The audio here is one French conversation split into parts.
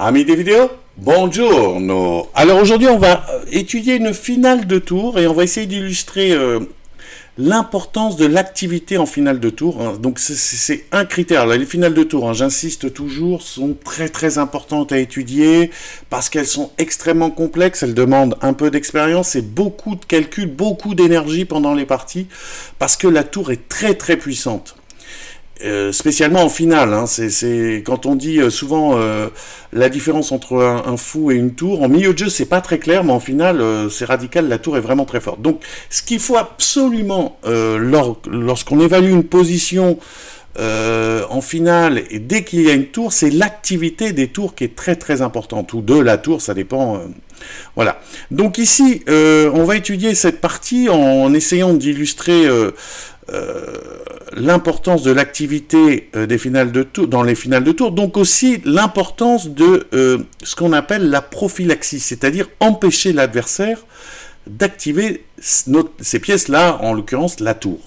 Amis des vidéos, buongiorno. Alors aujourd'hui on va étudier une finale de tour et on va essayer d'illustrer l'importance de l'activité en finale de tour. Donc c'est un critère. Là, les finales de tour, j'insiste toujours, sont très importantes à étudier parce qu'elles sont extrêmement complexes, elles demandent un peu d'expérience et beaucoup de calculs, beaucoup d'énergie pendant les parties parce que la tour est très puissante. Spécialement en finale, c'est quand on dit souvent la différence entre un fou et une tour, en milieu de jeu c'est pas très clair, mais en finale c'est radical, la tour est vraiment très forte. Donc ce qu'il faut absolument lorsqu'on évalue une position en finale, et dès qu'il y a une tour, c'est l'activité des tours qui est très importante, ou de la tour, ça dépend. Voilà. Donc ici, on va étudier cette partie en essayant d'illustrer l'importance de l'activité des finales de tour, dans les finales de tour, donc aussi l'importance de ce qu'on appelle la prophylaxie, c'est-à-dire empêcher l'adversaire d'activer ces pièces-là, en l'occurrence la tour.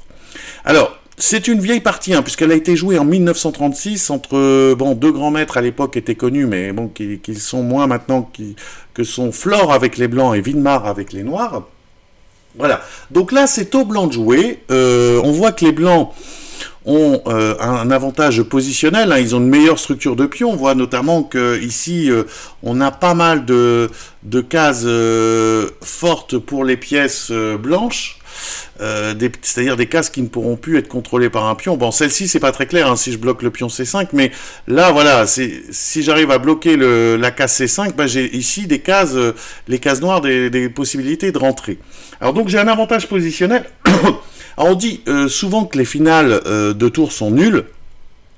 Alors, c'est une vieille partie, puisqu'elle a été jouée en 1936 entre, deux grands maîtres à l'époque étaient connus, mais bon, qui sont moins maintenant, que sont Flore avec les blancs et Winmar avec les noirs. Voilà, donc là c'est au blanc de jouer, on voit que les blancs ont un avantage positionnel, ils ont une meilleure structure de pion, on voit notamment que ici on a pas mal de cases fortes pour les pièces blanches, c'est-à-dire des cases qui ne pourront plus être contrôlées par un pion. Bon, celle-ci c'est pas très clair si je bloque le pion C5, mais là voilà, si j'arrive à bloquer la case C5, j'ai ici des cases, les cases noires, des possibilités de rentrer. Alors donc j'ai un avantage positionnel. Alors on dit souvent que les finales de tour sont nulles,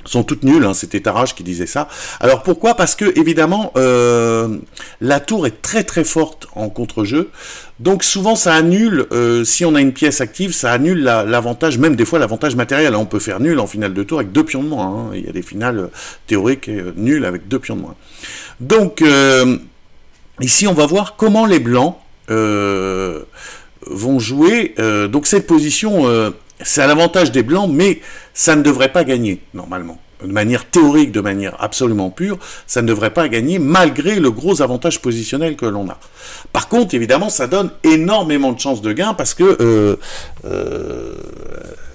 sont toutes nulles, c'était Tarrasch qui disait ça. Alors pourquoi? Parce que évidemment la tour est très forte en contre-jeu, donc souvent ça annule, si on a une pièce active, ça annule l'avantage, même des fois l'avantage matériel. On peut faire nul en finale de tour avec 2 pions de moins, il y a des finales théoriques nulles avec 2 pions de moins. Donc ici on va voir comment les blancs vont jouer, donc cette position, c'est à l'avantage des blancs, mais ça ne devrait pas gagner, normalement. De manière théorique, de manière absolument pure, ça ne devrait pas gagner, malgré le gros avantage positionnel que l'on a. Par contre, évidemment, ça donne énormément de chances de gain, parce que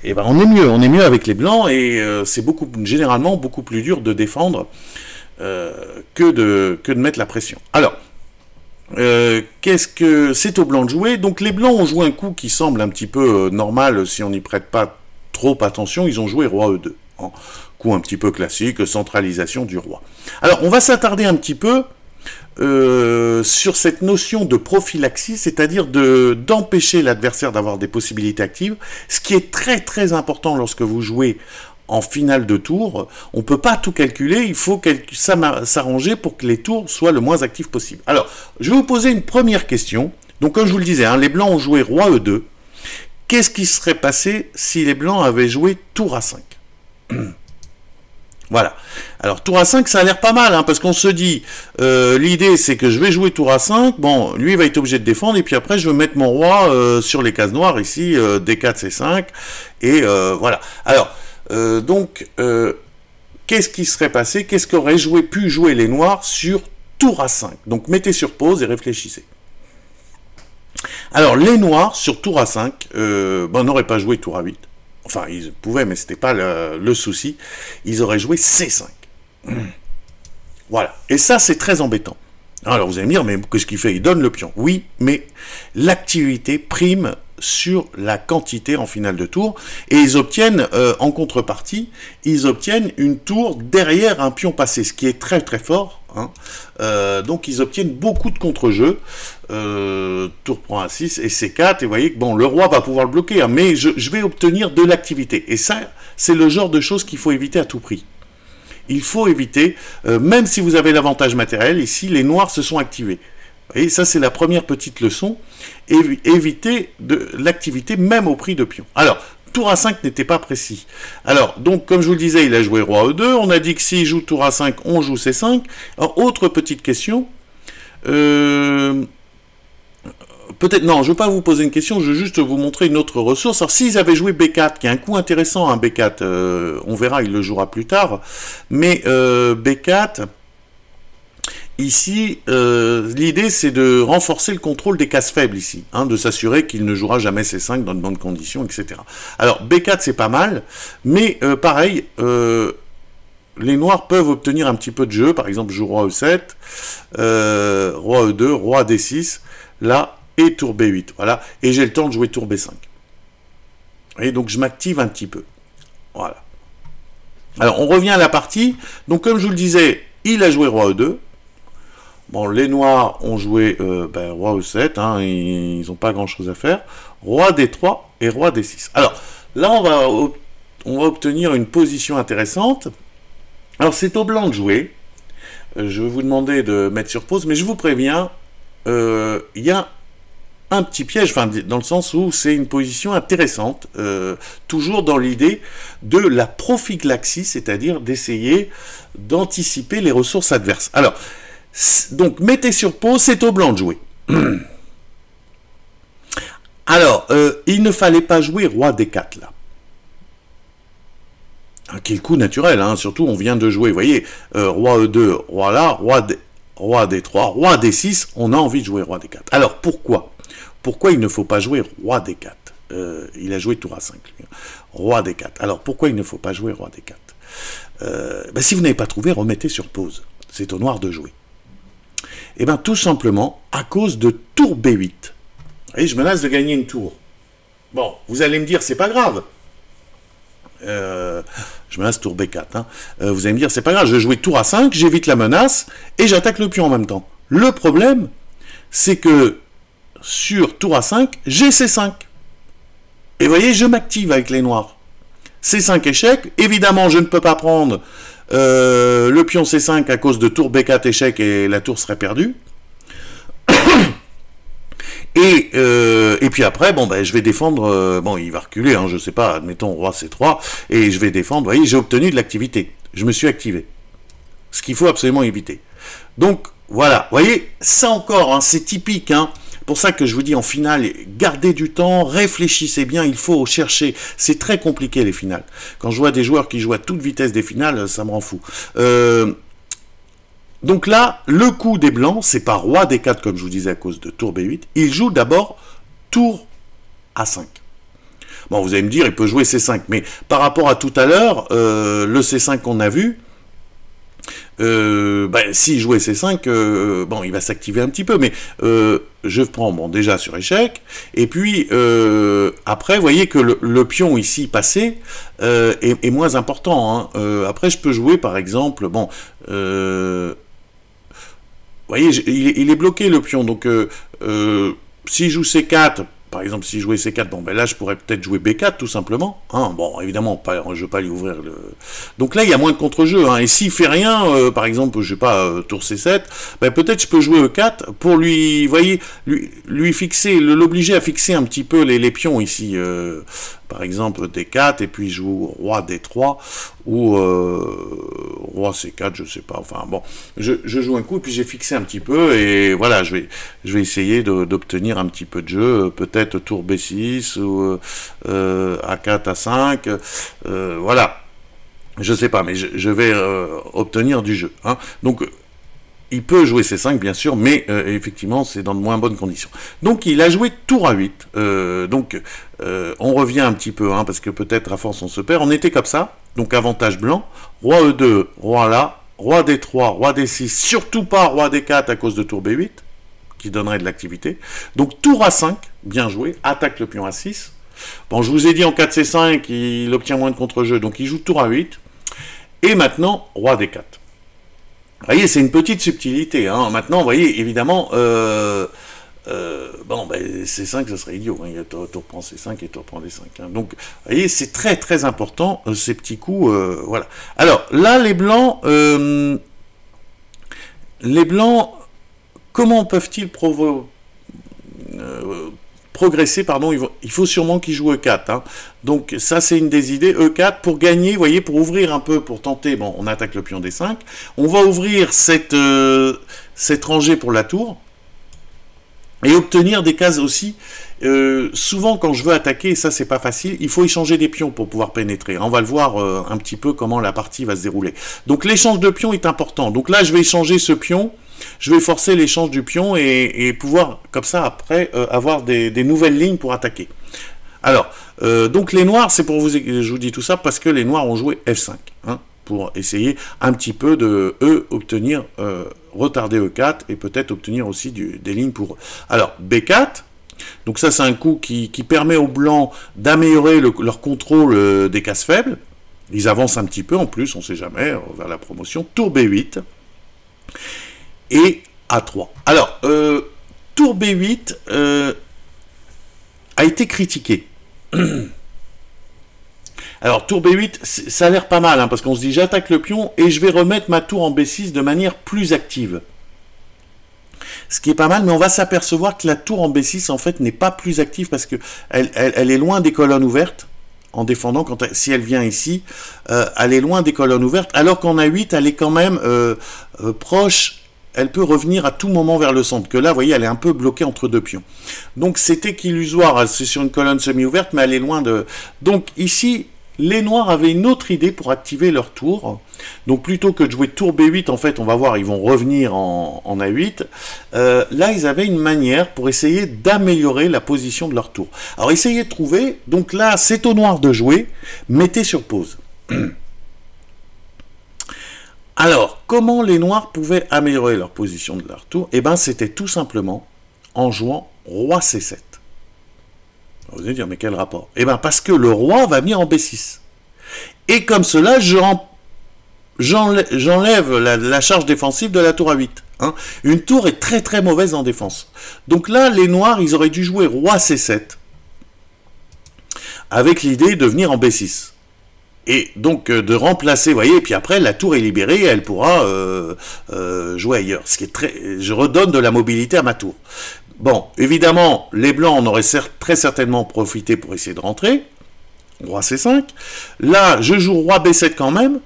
on est mieux avec les blancs, et c'est généralement beaucoup plus dur de défendre que de mettre la pression. Alors, qu'est-ce que c'est au blanc de jouer? Donc les blancs ont joué un coup qui semble un petit peu normal si on n'y prête pas trop attention. Ils ont joué roi E2, coup un petit peu classique, centralisation du roi. Alors on va s'attarder un petit peu sur cette notion de prophylaxie, c'est-à-dire d'empêcher l'adversaire d'avoir des possibilités actives, ce qui est très important lorsque vous jouez en finale de tour. On ne peut pas tout calculer, il faut s'arranger pour que les tours soient le moins actifs possible. Alors, je vais vous poser une première question. Donc, comme je vous le disais, les blancs ont joué roi E2. Qu'est-ce qui serait passé si les blancs avaient joué tour A5? Voilà. Alors, tour A5, ça a l'air pas mal, parce qu'on se dit, l'idée, c'est que je vais jouer tour A5, bon, lui, il va être obligé de défendre, et puis après, je vais mettre mon roi sur les cases noires, ici, D4, C5, et voilà. Alors, qu'est-ce qui serait passé? Qu'est-ce qu'auraient pu jouer les noirs sur tour A5? Donc mettez sur pause et réfléchissez. Alors les noirs sur tour A5 n'auraient pas joué tour A8. Enfin, ils pouvaient, mais c'était pas le souci. Ils auraient joué C5. Voilà. Et ça, c'est très embêtant. Alors vous allez me dire, mais qu'est-ce qu'il fait? Il donne le pion. Oui, mais l'activité prime sur la quantité en finale de tour, et ils obtiennent, en contrepartie, ils obtiennent une tour derrière un pion passé, ce qui est très fort, donc ils obtiennent beaucoup de contre-jeux, tour prend A6 et C4, et vous voyez que bon, le roi va pouvoir le bloquer, mais je vais obtenir de l'activité, et ça, c'est le genre de choses qu'il faut éviter à tout prix. Il faut éviter, même si vous avez l'avantage matériel, ici, les noirs se sont activés. Et ça, c'est la première petite leçon. Éviter de l'activité, même au prix de pion. Alors, tour A5 n'était pas précis. Alors, donc, comme je vous le disais, il a joué roi E2. On a dit que s'il joue tour A5, on joue C5. Alors, autre petite question. Peut-être, non, je ne veux pas vous poser une question, je veux juste vous montrer une autre ressource. Alors, s'ils avaient joué B4, qui est un coup intéressant, B4, on verra, il le jouera plus tard. Mais B4... ici, l'idée c'est de renforcer le contrôle des cases faibles ici, hein, de s'assurer qu'il ne jouera jamais C5 dans de bonnes conditions, etc. Alors B4 c'est pas mal, mais pareil, les noirs peuvent obtenir un petit peu de jeu, par exemple je joue roi E7, roi E2, roi D6, là, et tour B8, voilà, et j'ai le temps de jouer tour B5. Et donc je m'active un petit peu, voilà. Alors on revient à la partie, donc comme je vous le disais, il a joué roi E2, bon, les noirs ont joué roi E7, hein, ils n'ont pas grand chose à faire, roi D3 et roi D6. Alors là on va obtenir une position intéressante. Alors c'est au blanc de jouer, je vais vous demander de mettre sur pause, mais je vous préviens, il y a un petit piège, enfin, dans le sens où c'est une position intéressante, toujours dans l'idée de la prophylaxie, c'est-à-dire d'essayer d'anticiper les ressources adverses. Alors, donc mettez sur pause, c'est au blanc de jouer. Alors, il ne fallait pas jouer roi D4 là. Qui est le coup naturel, hein, surtout on vient de jouer, vous voyez, roi E2, roi là, roi D3, roi D6, on a envie de jouer roi D4. Alors pourquoi? Pourquoi il ne faut pas jouer roi D4? Il a joué tour A5, lui. Roi D4. Alors pourquoi il ne faut pas jouer roi D4? Si vous n'avez pas trouvé, remettez sur pause. C'est au noir de jouer. Et bien tout simplement à cause de tour B8. Vous voyez, je menace de gagner une tour. Bon, vous allez me dire, c'est pas grave. Je menace tour B4. Hein. Vous allez me dire, c'est pas grave, je vais jouer tour A5, j'évite la menace et j'attaque le pion en même temps. Le problème, c'est que sur tour A5, j'ai C5. Et vous voyez, je m'active avec les noirs. C5 échec, évidemment, je ne peux pas prendre le pion C5 à cause de tour B4 échec et la tour serait perdue. Et puis après, bon, je vais défendre, bon, il va reculer, hein, je sais pas, admettons roi C3, et je vais défendre, vous voyez, j'ai obtenu de l'activité, je me suis activé. Ce qu'il faut absolument éviter. Donc, voilà, vous voyez, ça encore, hein, c'est typique, hein, pour ça que je vous dis en finale, gardez du temps, réfléchissez bien, il faut chercher, c'est très compliqué les finales. Quand je vois des joueurs qui jouent à toute vitesse des finales, ça me rend fou. Donc là, le coup des blancs, c'est pas roi D4 comme je vous disais à cause de tour B8, il joue d'abord tour A5. Bon, vous allez me dire, il peut jouer C5, mais par rapport à tout à l'heure, le C5 qu'on a vu, s'il jouait C5, bon, il va s'activer un petit peu, mais je prends, bon, déjà sur échec, et puis après, vous voyez que le pion ici passé est moins important. Hein. Après, je peux jouer, par exemple, bon, vous voyez, il est bloqué le pion, donc s'il joue C4, par exemple, si je jouais C4, bon, là, je pourrais peut-être jouer B4, tout simplement. Hein, bon, évidemment, je ne vais pas lui ouvrir le... Donc là, il y a moins de contre-jeu. Hein, et s'il fait rien, par exemple, je sais pas, tour C7, peut-être je peux jouer E4 pour lui, vous voyez, lui fixer, l'obliger à fixer un petit peu les pions ici. Par exemple, D4, et puis je joue roi D3, ou roi C4, je sais pas, enfin bon, je joue un coup, et puis j'ai fixé un petit peu, et voilà, je vais essayer d'obtenir un petit peu de jeu, peut-être tour B6, ou A4, A5, voilà, je sais pas, mais je vais obtenir du jeu, hein. Donc, il peut jouer C5, bien sûr, mais effectivement, c'est dans de moins bonnes conditions. Donc, il a joué tour A8. Donc, on revient un petit peu, hein, parce que peut-être à force on se perd. On était comme ça, donc avantage blanc. Roi E2, roi là, roi D3, roi D6, surtout pas roi D4 à cause de tour B8, qui donnerait de l'activité. Donc, tour A5, bien joué, attaque le pion A6. Bon, je vous ai dit en 4C5, il obtient moins de contre-jeu, donc il joue tour A8. Et maintenant, roi D4. Vous voyez, c'est une petite subtilité. Hein. Maintenant, vous voyez, évidemment, C5, ce serait idiot. Hein. Il y a tour prend C5 et tour prend D5. Hein. Donc, vous voyez, c'est très, très important, ces petits coups. Voilà. Alors, là, les blancs, comment peuvent-ils progresser, pardon, il faut sûrement qu'il joue E4. Hein. Donc ça, c'est une des idées. E4 pour gagner, vous voyez, pour ouvrir un peu, pour tenter, bon, on attaque le pion D5. On va ouvrir cette rangée pour la tour. et obtenir des cases aussi. Souvent quand je veux attaquer, et ça c'est pas facile, il faut échanger des pions pour pouvoir pénétrer. On va le voir un petit peu comment la partie va se dérouler. Donc l'échange de pions est important. Donc là je vais échanger ce pion, je vais forcer l'échange du pion et pouvoir comme ça après avoir des nouvelles lignes pour attaquer. Alors, donc les noirs, c'est pour vous, je vous dis tout ça parce que les noirs ont joué F5, hein, pour essayer un petit peu de obtenir, retarder E4 et peut-être obtenir aussi des lignes pour eux. Alors, B4, donc ça c'est un coup qui permet aux blancs d'améliorer leur contrôle des cases faibles. Ils avancent un petit peu en plus, on ne sait jamais, vers la promotion. Tour B8 et A3. Alors, tour B8 a été critiqué. Alors, tour B8, ça a l'air pas mal, hein, parce qu'on se dit, j'attaque le pion et je vais remettre ma tour en B6 de manière plus active. Ce qui est pas mal, mais on va s'apercevoir que la tour en B6, en fait, n'est pas plus active parce que elle est loin des colonnes ouvertes, en défendant, si elle vient ici, elle est loin des colonnes ouvertes, alors qu'en A8, elle est quand même proche. Elle peut revenir à tout moment vers le centre, que là, vous voyez, elle est un peu bloquée entre deux pions. Donc, c'était qu'illusoire, c'est sur une colonne semi-ouverte, mais elle est loin de... Donc, ici, les noirs avaient une autre idée pour activer leur tour. Donc, plutôt que de jouer tour B8, en fait, on va voir, ils vont revenir en A8. Là, ils avaient une manière pour essayer d'améliorer la position de leur tour. Alors, essayez de trouver. Donc là, c'est au noir de jouer. Mettez sur pause. Alors, comment les noirs pouvaient améliorer leur position de leur tour? Eh bien, c'était tout simplement en jouant roi C7. Vous allez dire, mais quel rapport? Eh bien, parce que le roi va venir en B6. Et comme cela, j'enlève la charge défensive de la tour A8. Hein. Une tour est très très mauvaise en défense. Donc là, les noirs, ils auraient dû jouer roi C7 avec l'idée de venir en B6. Et donc de remplacer, vous voyez, et puis après la tour est libérée et elle pourra jouer ailleurs. Ce qui est très, je redonne de la mobilité à ma tour. Bon, évidemment, les blancs en auraient très certainement profité pour essayer de rentrer. Roi C5. Là, je joue roi B7 quand même.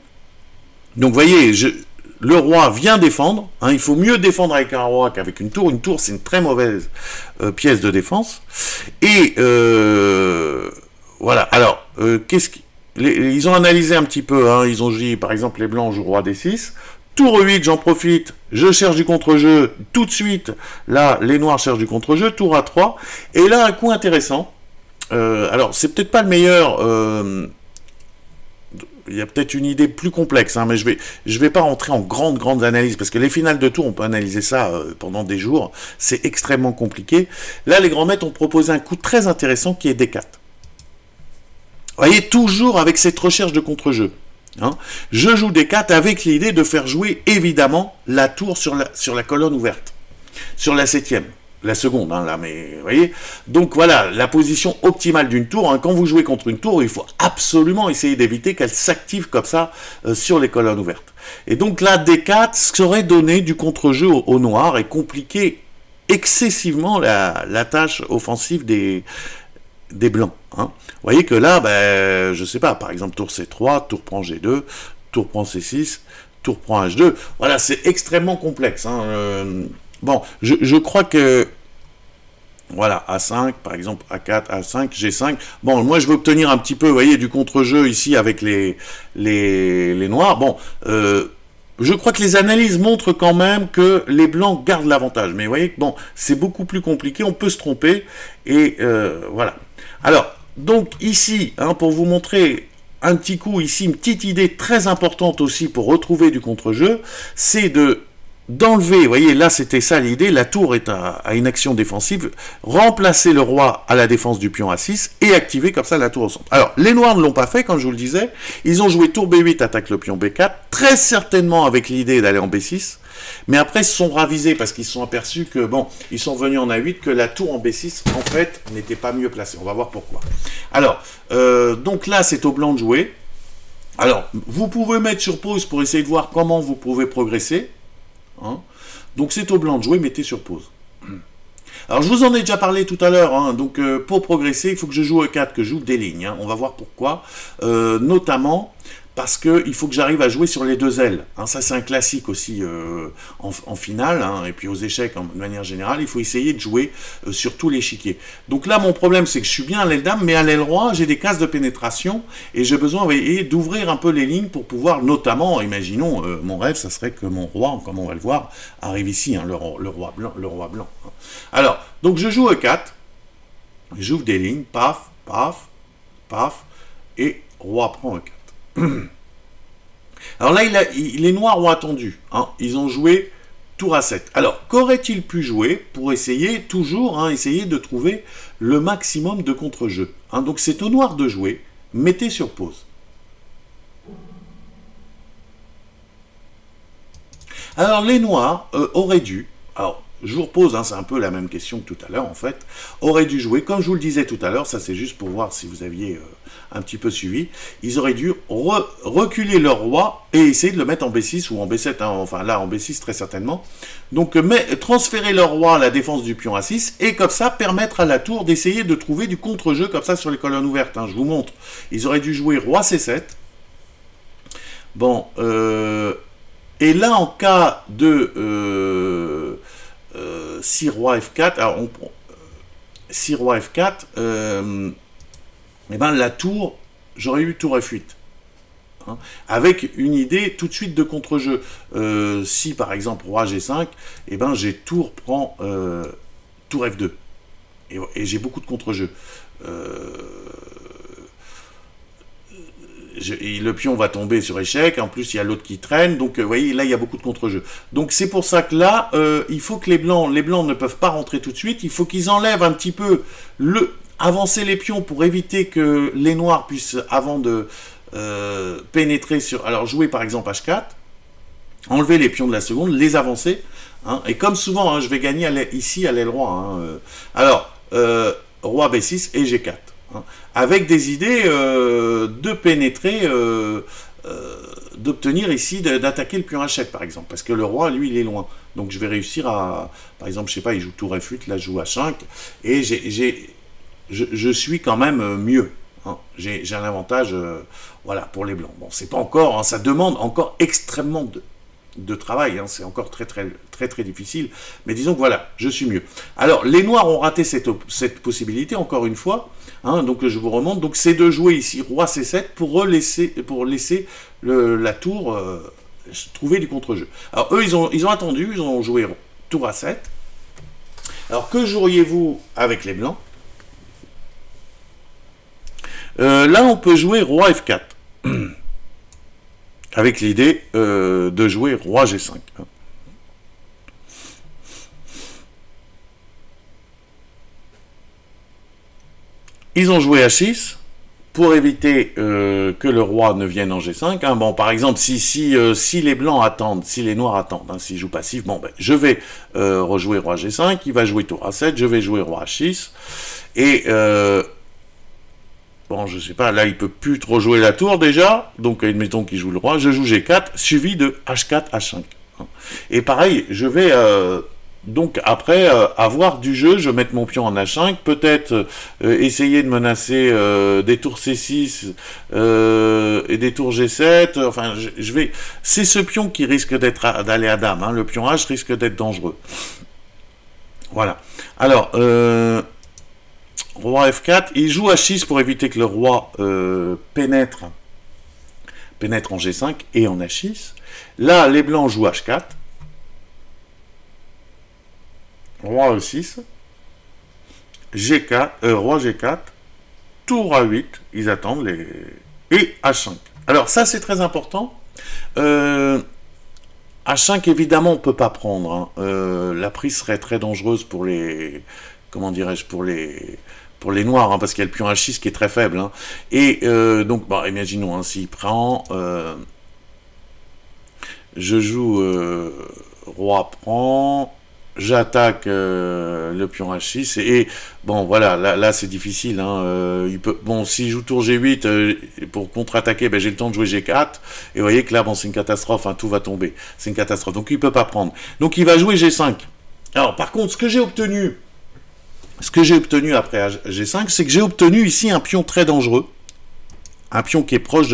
Donc, vous voyez, le roi vient défendre. Hein, il faut mieux défendre avec un roi qu'avec une tour. Une tour, c'est une très mauvaise pièce de défense. Et voilà. Alors, ils ont analysé un petit peu. Hein, ils ont dit, par exemple, les blancs jouent roi D6. Tour E8, j'en profite, je cherche du contre-jeu, tout de suite, là, les noirs cherchent du contre-jeu, tour A3, et là, un coup intéressant, alors, c'est peut-être pas le meilleur, il y a peut-être une idée plus complexe, hein, mais je vais pas rentrer en grande analyse, parce que les finales de tour, on peut analyser ça pendant des jours, c'est extrêmement compliqué. Là, les grands maîtres ont proposé un coup très intéressant qui est D4. Vous voyez, toujours avec cette recherche de contre-jeu. Hein. Je joue D4 avec l'idée de faire jouer évidemment la tour sur la colonne ouverte, sur la 7e, la seconde, hein, là, mais vous voyez. Donc voilà, la position optimale d'une tour. Hein. Quand vous jouez contre une tour, il faut absolument essayer d'éviter qu'elle s'active comme ça sur les colonnes ouvertes. Et donc là, D4 serait donné du contre-jeu au noir et compliquer excessivement la tâche offensive des blancs. Hein. Vous voyez que là, ben, je sais pas, par exemple, tour C3, tour prend G2, tour prend C6, tour prend H2. Voilà, c'est extrêmement complexe. Hein. Bon, je crois que, voilà, A5, par exemple, A4, A5, G5. Bon, moi, je veux obtenir un petit peu, vous voyez, du contre-jeu ici avec les noirs. Bon, je crois que les analyses montrent quand même que les blancs gardent l'avantage. Mais vous voyez que, bon, c'est beaucoup plus compliqué, on peut se tromper. Et voilà. Alors, donc ici, hein, pour vous montrer un petit coup, ici, une petite idée très importante aussi pour retrouver du contre-jeu, c'est d'enlever, vous voyez, là c'était ça l'idée, la tour est à une action défensive, remplacer le roi à la défense du pion A6 et activer comme ça la tour au centre. Alors, les noirs ne l'ont pas fait, comme je vous le disais, ils ont joué tour B8, attaque le pion B4, très certainement avec l'idée d'aller en B6, mais après ils se sont ravisés parce qu'ils se sont aperçus que, bon, ils sont venus en A8, que la tour en B6, en fait, n'était pas mieux placée. On va voir pourquoi. Alors, donc là, c'est au blanc de jouer. Alors, vous pouvez mettre sur pause pour essayer de voir comment vous pouvez progresser. Hein. Donc, c'est au blanc de jouer, mettez sur pause. Alors, je vous en ai déjà parlé tout à l'heure. Hein. Donc, pour progresser, il faut que je joue E4, que je joue des lignes. Hein. On va voir pourquoi. Notamment parce qu'il faut que j'arrive à jouer sur les deux ailes. Hein, ça, c'est un classique aussi en finale, hein, et puis aux échecs, de manière générale, il faut essayer de jouer sur tout l'échiquier. Donc là, mon problème, c'est que je suis bien à l'aile dame, mais à l'aile roi, j'ai des cases de pénétration, et j'ai besoin d'ouvrir un peu les lignes pour pouvoir, notamment, imaginons, mon rêve, ça serait que mon roi, comme on va le voir, arrive ici, hein, le roi blanc. Hein. Alors, donc je joue E4, j'ouvre des lignes, paf, paf, paf, et roi prend E4. Alors là, les noirs ont attendu. Hein, ils ont joué tour A7. Alors, qu'aurait-il pu jouer pour essayer, toujours, hein, essayer de trouver le maximum de contre-jeu. Hein, donc c'est au noir de jouer. Mettez sur pause. Alors, les noirs auraient dû... Alors, je vous repose, hein, c'est un peu la même question que tout à l'heure, en fait. Auraient dû jouer, comme je vous le disais tout à l'heure, ça c'est juste pour voir si vous aviez un petit peu suivi, ils auraient dû reculer leur roi et essayer de le mettre en B6 ou en B7, hein, enfin là en B6 très certainement. Donc transférer leur roi à la défense du pion A6 et comme ça permettre à la tour d'essayer de trouver du contre-jeu comme ça sur les colonnes ouvertes. Hein, je vous montre, ils auraient dû jouer roi C7. Bon, et là en cas de... si roi F4, alors si roi F4, et ben la tour, j'aurais eu tour F8. Hein, avec une idée tout de suite de contre-jeu. Si par exemple roi G5, et ben j'ai tour prend tour F2. Et j'ai beaucoup de contre-jeu. Le pion va tomber sur échec, en plus il y a l'autre qui traîne, donc vous voyez, là il y a beaucoup de contre-jeux. Donc c'est pour ça que là, il faut que les blancs ne peuvent pas rentrer tout de suite, il faut qu'ils enlèvent un petit peu avancer les pions pour éviter que les noirs puissent, avant de pénétrer sur... Alors jouer par exemple H4, enlever les pions de la seconde, les avancer, hein, et comme souvent, hein, je vais gagner ici à l'aile roi. Hein, alors, roi B6 et G4. Hein, avec des idées de pénétrer, d'obtenir ici, d'attaquer le pion H7 par exemple, parce que le roi, lui, il est loin. Donc je vais réussir à, par exemple, je sais pas, il joue tour F8, là je joue H5, et je suis quand même mieux. Hein, j'ai un avantage, voilà, pour les blancs. Bon, c'est pas encore, hein, ça demande encore extrêmement de travail, hein, c'est encore très difficile, mais disons que voilà, je suis mieux. Alors, les noirs ont raté cette possibilité, encore une fois, hein, donc je vous remonte, donc c'est de jouer ici roi C7 pour laisser la tour trouver du contre-jeu. Alors eux, ils ont attendu, ils ont joué tour A7. Alors que joueriez-vous avec les blancs? Là, on peut jouer roi F4. Avec l'idée de jouer roi G5. Ils ont joué H6 pour éviter que le roi ne vienne en G5. Hein. Bon, par exemple, si les blancs attendent, si les noirs attendent, hein, s'ils jouent passif, bon, ben, je vais rejouer roi G5, il va jouer tour A7, je vais jouer roi H6, et... bon, je sais pas, là, il peut plus trop jouer la tour, déjà. Donc, admettons qu'il joue le roi. Je joue G4, suivi de H4, H5. Et pareil, je vais, donc, après, avoir du jeu, je vais mettre mon pion en H5, peut-être essayer de menacer des tours C6 et des tours G7. Enfin, je vais... C'est ce pion qui risque d'aller à dame. Hein. Le pion H risque d'être dangereux. Voilà. Alors... roi F4, il joue H6 pour éviter que le roi pénètre en G5 et en H6. Là, les blancs jouent H4. Roi E6. G4, roi G4. Tour A8. Ils attendent les... Et H5. Alors ça, c'est très important. H5, évidemment, on ne peut pas prendre. Hein. La prise serait très dangereuse pour les... Comment dirais-je, pour les noirs, hein, parce qu'il y a le pion H6 qui est très faible. Hein. Et donc, bon, imaginons, hein, s'il prend, je joue roi prend, j'attaque le pion H6, et bon, voilà, là c'est difficile. Hein, bon, s'il joue tour G8, pour contre-attaquer, ben, j'ai le temps de jouer G4, et vous voyez que là, bon, c'est une catastrophe, hein, tout va tomber, c'est une catastrophe, donc il ne peut pas prendre. Donc il va jouer G5. Alors, par contre, ce que j'ai obtenu après G5, c'est que j'ai obtenu ici un pion très dangereux, un pion qui est proche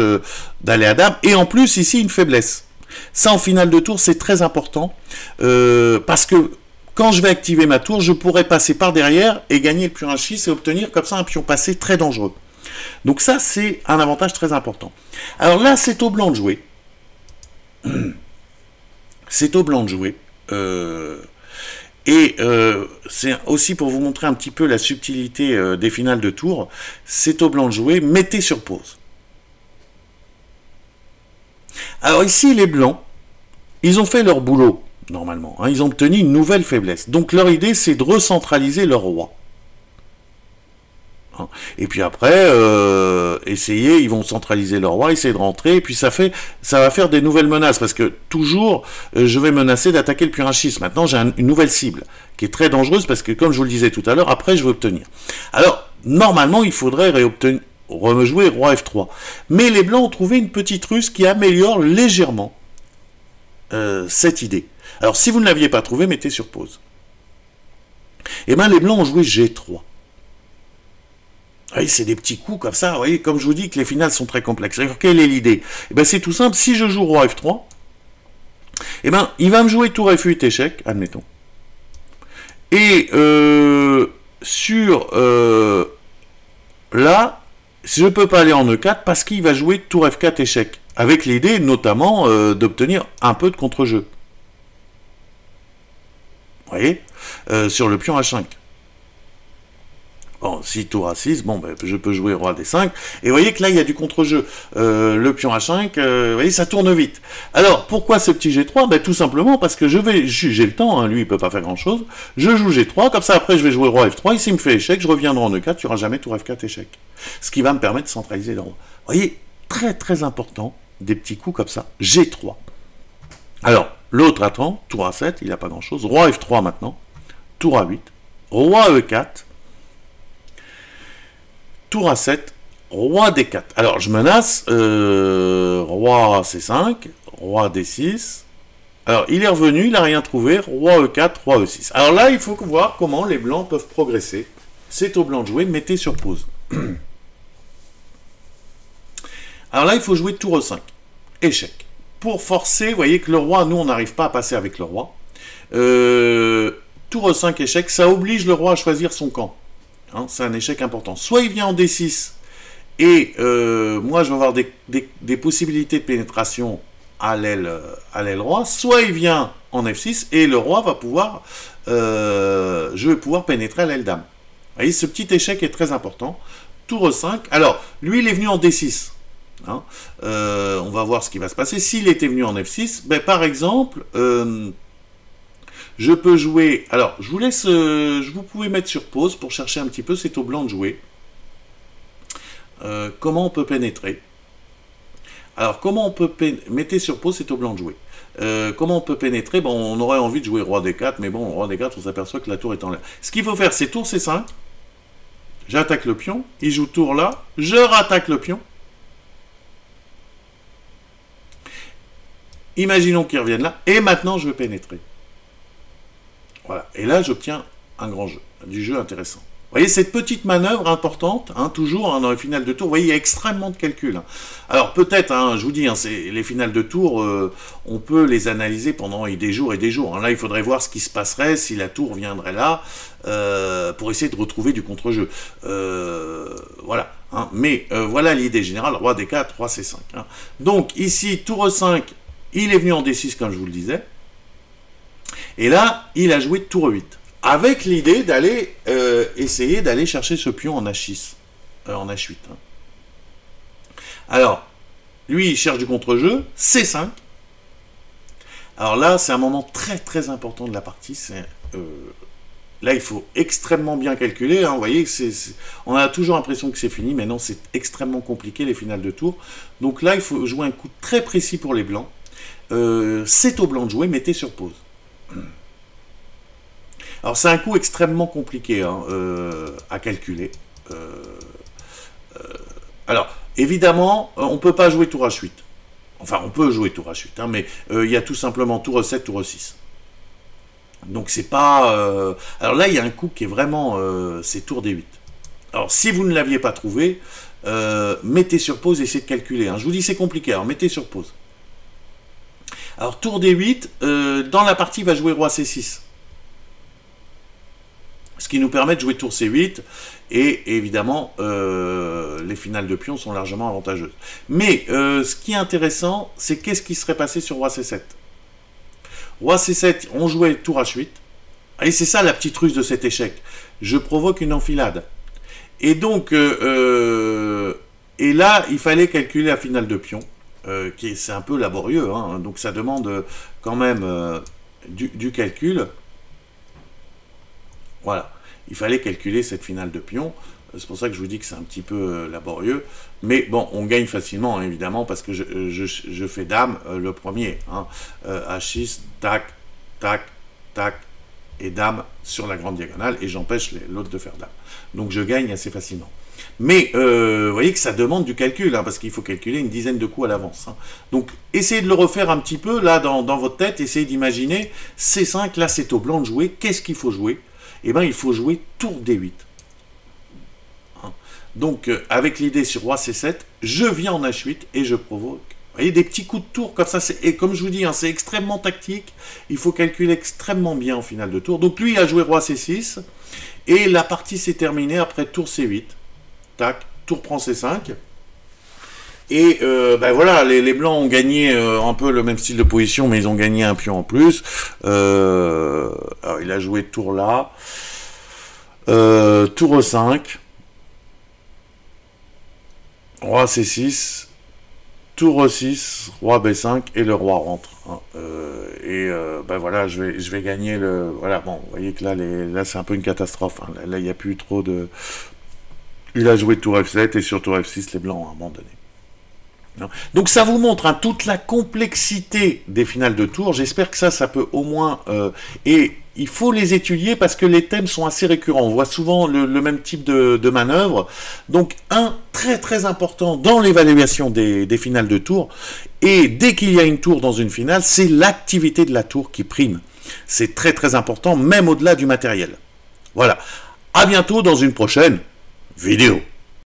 d'aller à dame, et en plus ici une faiblesse. Ça en finale de tour c'est très important, parce que quand je vais activer ma tour, je pourrais passer par derrière et gagner le pion H6 et obtenir comme ça un pion passé très dangereux. Donc ça c'est un avantage très important. Alors là c'est au blanc de jouer. C'est au blanc de jouer. C'est aussi pour vous montrer un petit peu la subtilité des finales de tour. C'est au blanc de jouer, mettez sur pause. Alors ici, les blancs, ils ont fait leur boulot, normalement. Hein, ils ont obtenu une nouvelle faiblesse. Donc leur idée, c'est de recentraliser leur roi. Hein, et puis après, essayer, ils vont centraliser leur roi, essayer de rentrer, et puis ça va faire des nouvelles menaces, parce que toujours, je vais menacer d'attaquer le pion H6. Maintenant, j'ai une nouvelle cible, qui est très dangereuse, parce que comme je vous le disais tout à l'heure, après, je vais obtenir. Alors, normalement, il faudrait rejouer roi F3. Mais les blancs ont trouvé une petite ruse qui améliore légèrement cette idée. Alors, si vous ne l'aviez pas trouvé, mettez sur pause. Eh bien, les blancs ont joué G3. Oui, c'est des petits coups comme ça, vous voyez, comme je vous dis que les finales sont très complexes. Alors, quelle est l'idée? Eh bien, c'est tout simple, si je joue roi F3, eh bien, il va me jouer tour F8 échec, admettons. Et là, je ne peux pas aller en E4 parce qu'il va jouer tour F4 échec, avec l'idée notamment d'obtenir un peu de contre-jeu. Vous voyez, sur le pion H5. Bon, si tour A6, bon, ben, je peux jouer roi D5. Et vous voyez que là, il y a du contre-jeu. Le pion H5, vous voyez, ça tourne vite. Alors, pourquoi ce petit G3? Ben, tout simplement parce que j'ai le temps, hein, lui, il peut pas faire grand-chose. Je joue G3, comme ça, après, je vais jouer roi F3. Ici, il me fait échec, je reviendrai en E4, il n'y aura jamais tour F4 échec. Ce qui va me permettre de centraliser le roi. Vous voyez, très, très important, des petits coups comme ça. G3. Alors, l'autre attend, tour A7, il n'a pas grand-chose. Roi F3 maintenant. Tour A8. Roi E4. Tour A7, roi D4. Alors, je menace, roi C5, roi D6. Alors, il est revenu, il n'a rien trouvé, roi E4, roi E6. Alors là, il faut voir comment les blancs peuvent progresser. C'est au blanc de jouer, mettez sur pause. Alors là, il faut jouer tour E5. Échec. Pour forcer, vous voyez que le roi, nous, on n'arrive pas à passer avec le roi. Tour E5, échec, ça oblige le roi à choisir son camp. Hein, c'est un échec important. Soit il vient en D6, et moi je vais avoir des possibilités de pénétration à l'aile roi, soit il vient en F6, et le roi va pouvoir, je vais pouvoir pénétrer à l'aile dame. Vous voyez, ce petit échec est très important. Tour E5, alors, lui il est venu en D6. Hein, on va voir ce qui va se passer. S'il était venu en F6, ben, par exemple... je peux jouer, alors je vous laisse, vous pouvez mettre sur pause pour chercher un petit peu, c'est au blanc de jouer. Comment on peut pénétrer? Alors comment on peut mettez sur pause, c'est au blanc de jouer. Comment on peut pénétrer? Bon, on aurait envie de jouer roi D4, mais bon, roi D4, on s'aperçoit que la tour est en l'air. Ce qu'il faut faire, c'est tour C5, j'attaque le pion, il joue tour là, je rattaque le pion. Imaginons qu'il revienne là, et maintenant je vais pénétrer. Voilà, et là j'obtiens un grand jeu, du jeu intéressant. Vous voyez, cette petite manœuvre importante, hein, toujours hein, dans les finales de tour, vous voyez, il y a extrêmement de calculs. Hein. Alors peut-être, hein, je vous dis, hein, les finales de tour, on peut les analyser pendant des jours et des jours. Hein. Là, il faudrait voir ce qui se passerait si la tour viendrait là, pour essayer de retrouver du contre-jeu. Voilà, hein. Mais voilà l'idée générale, roi D4, roi C5. Hein. Donc ici, tour E5, il est venu en D6, comme je vous le disais. Et là, il a joué tour 8, avec l'idée d'aller essayer d'aller chercher ce pion en H6, en H8. Hein. Alors, lui, il cherche du contre-jeu, C5. Alors là, c'est un moment très très important de la partie. Là, il faut extrêmement bien calculer. Hein. Vous voyez, on a toujours l'impression que c'est fini, mais non, c'est extrêmement compliqué les finales de tour. Donc là, il faut jouer un coup très précis pour les blancs. C'est au blanc de jouer, mettez sur pause. Alors c'est un coup extrêmement compliqué hein, à calculer. Alors évidemment on ne peut pas jouer tour H8. Enfin on peut jouer tour H8, hein, mais il y a tout simplement tour E7, tour E6. Donc c'est pas... Alors là il y a un coup qui est vraiment... c'est tour D8. Alors si vous ne l'aviez pas trouvé, mettez sur pause, essayez de calculer. Hein. Je vous dis c'est compliqué, alors mettez sur pause. Alors tour D8, dans la partie va jouer roi C6. Ce qui nous permet de jouer tour C8, et évidemment, les finales de pions sont largement avantageuses. Mais ce qui est intéressant, c'est qu'est-ce qui serait passé sur roi C7. Roi C7, on jouait tour H8, et c'est ça la petite ruse de cet échec. Je provoque une enfilade. Et donc, et là, il fallait calculer la finale de pions, c'est un peu laborieux, hein, donc ça demande quand même du calcul. Voilà, il fallait calculer cette finale de pions, c'est pour ça que je vous dis que c'est un petit peu laborieux, mais bon, on gagne facilement, hein, évidemment, parce que je fais dame le premier, hein, H6, tac, tac, tac, et dame sur la grande diagonale, et j'empêche l'autre de faire dame. Donc je gagne assez facilement. Mais vous voyez que ça demande du calcul, hein, parce qu'il faut calculer une dizaine de coups à l'avance. Hein. Donc essayez de le refaire un petit peu, là, dans votre tête, essayez d'imaginer, C5, là c'est au blanc de jouer, qu'est-ce qu'il faut jouer? Eh bien, il faut jouer tour D8. Hein. Donc, avec l'idée sur roi C7, je viens en H8 et je provoque. Vous voyez, des petits coups de tour comme ça, et comme je vous dis, hein, c'est extrêmement tactique, il faut calculer extrêmement bien en finale de tour. Donc lui a joué roi C6, et la partie s'est terminée après tour C8. Tac, tour prend C5. Et ben voilà, les blancs ont gagné un peu le même style de position, mais ils ont gagné un pion en plus. Alors il a joué tour là, tour E5, roi C6, tour E6, roi B5, et le roi rentre. Hein. Ben voilà, je vais gagner le... Voilà, bon, vous voyez que là c'est un peu une catastrophe. Hein. Là, il n'y a plus trop de... Il a joué tour F7, et sur tour F6, les blancs ont abandonné. Donc ça vous montre hein, toute la complexité des finales de tour. J'espère que ça peut au moins... et il faut les étudier parce que les thèmes sont assez récurrents. On voit souvent le même type de manœuvre. Donc un très très important dans l'évaluation des finales de tour. Et dès qu'il y a une tour dans une finale, c'est l'activité de la tour qui prime. C'est très très important, même au-delà du matériel. Voilà. À bientôt dans une prochaine vidéo.